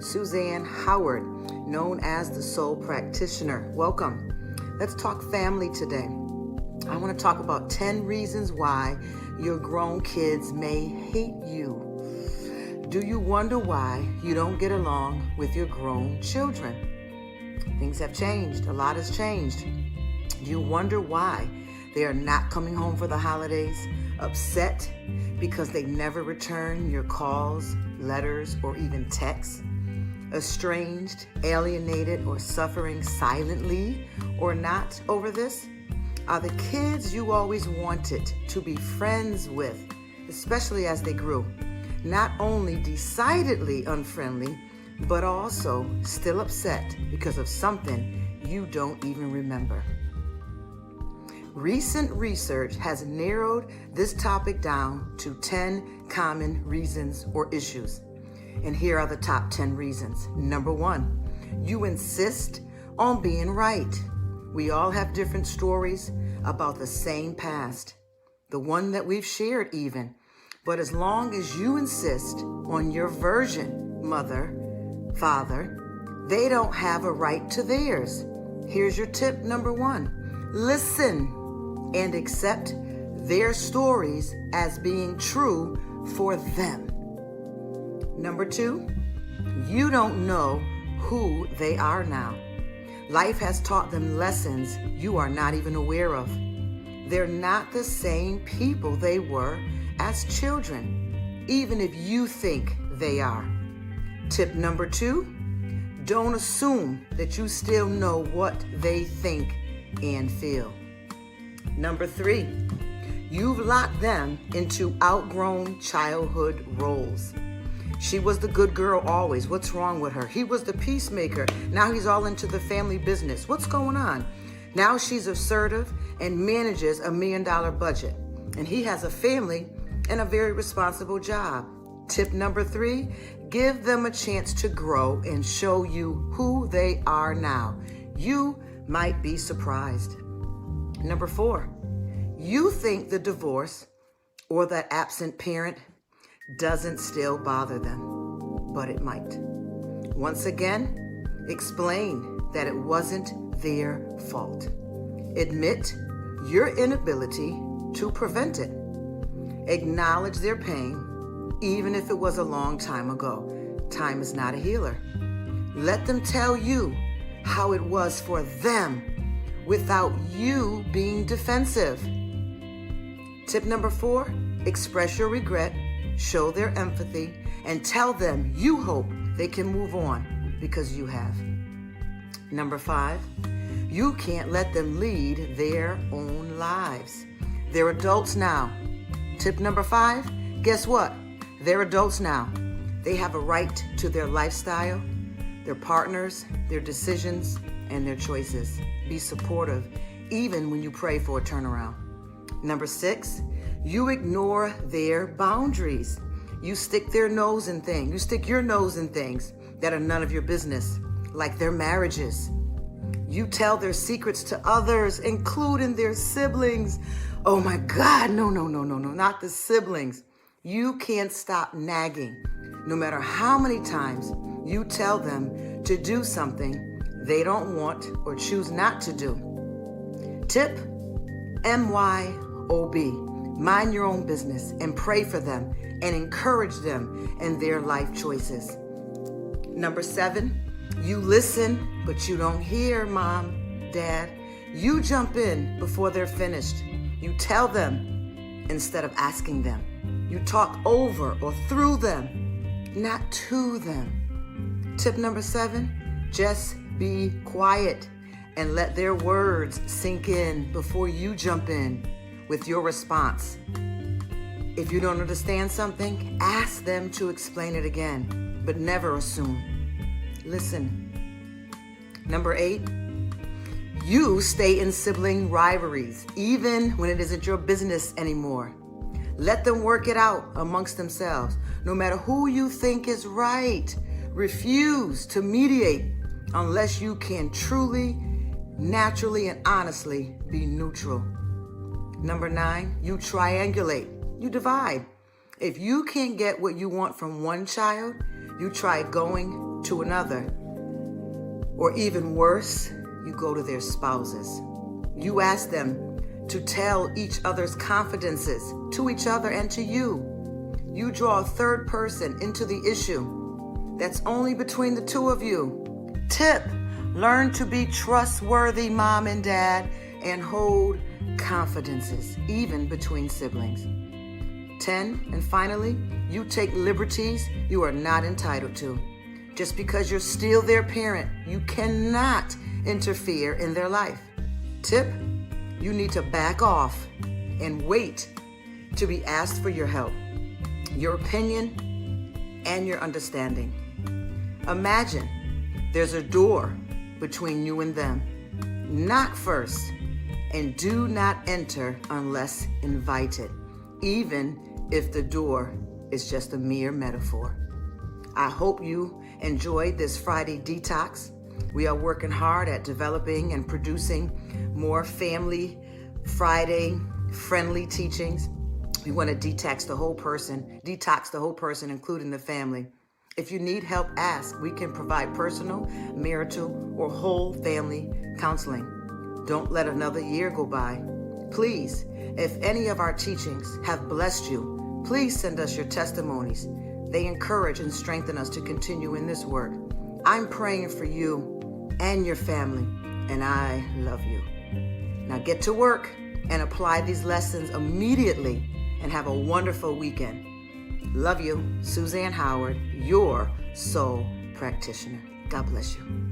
Suzanne Howard, known as the Soul Practitioner. Welcome. Let's talk family today. I want to talk about 10 reasons why your grown kids may hate you. Do you wonder why you don't get along with your grown children? Things have changed. A lot has changed. Do you wonder why they are not coming home for the holidays? Upset because they never return your calls, letters, or even texts? Estranged, alienated, or suffering silently or not over this? Are the kids you always wanted to be friends with, especially as they grew, not only decidedly unfriendly, but also still upset because of something you don't even remember? Recent research has narrowed this topic down to 10 common reasons or issues. And here are the top 10 reasons. Number 1, you insist on being right. We all have different stories about the same past, the one that we've shared even. But as long as you insist on your version, mother, father, they don't have a right to theirs. Here's your tip number 1. Listen and accept their stories as being true for them. Number 2, you don't know who they are now. Life has taught them lessons you are not even aware of. They're not the same people they were as children, even if you think they are. Tip number 2, don't assume that you still know what they think and feel. Number 3, you've locked them into outgrown childhood roles. She was the good girl always. What's wrong with her? He was the peacemaker. Now he's all into the family business. What's going on? Now she's assertive and manages $1 million budget. And he has a family and a very responsible job. Tip number 3, give them a chance to grow and show you who they are now. You might be surprised. Number 4, you think the divorce or that absent parent doesn't still bother them, but it might. Once again, explain that it wasn't their fault. Admit your inability to prevent it. Acknowledge their pain, even if it was a long time ago. Time is not a healer. Let them tell you how it was for them without you being defensive. Tip number 4, express your regret, show their empathy, and tell them you hope they can move on because you have. Number 5, you can't let them lead their own lives. They're adults now. Tip number 5, guess what? They're adults now. They have a right to their lifestyle, their partners, their decisions, and their choices. Be supportive, even when you pray for a turnaround. Number 6, you ignore their boundaries. You stick your nose in things that are none of your business, like their marriages. You tell their secrets to others, including their siblings. Oh my God, no, not the siblings. You can't stop nagging, no matter how many times you tell them to do something they don't want or choose not to do. Tip MYOB. Mind your own business and pray for them and encourage them in their life choices. Number 7, you listen, but you don't hear, Mom, Dad. You jump in before they're finished. You tell them instead of asking them. You talk over or through them, not to them. Tip number 7, just be quiet and let their words sink in before you jump in with your response. If you don't understand something, ask them to explain it again, but never assume. Listen. Number 8, you stay in sibling rivalries, even when it isn't your business anymore. Let them work it out amongst themselves, no matter who you think is right. Refuse to mediate unless you can truly, naturally, and honestly be neutral. Number 9, you triangulate. You divide. If you can't get what you want from one child, you try going to another. Or even worse, you go to their spouses. You ask them to tell each other's confidences to each other and to you. You draw a third person into the issue that's only between the two of you. Tip: learn to be trustworthy, mom and dad, and hold confidences, even between siblings. 10, and finally, you take liberties you are not entitled to. Just because you're still their parent, you cannot interfere in their life. Tip: you need to back off and wait to be asked for your help, your opinion, and your understanding. Imagine there's a door between you and them. Knock first, and do not enter unless invited, even if the door is just a mere metaphor. I hope you enjoyed this Friday Detox. We are working hard at developing and producing more Family Friday friendly teachings. We want to detox the whole person, including the family. If you need help, ask. We can provide personal, marital, or whole family counseling. Don't let another year go by. Please, if any of our teachings have blessed you, please send us your testimonies. They encourage and strengthen us to continue in this work. I'm praying for you and your family, and I love you. Now get to work and apply these lessons immediately, and have a wonderful weekend. Love you, Suzanne Howard, your soul practitioner. God bless you.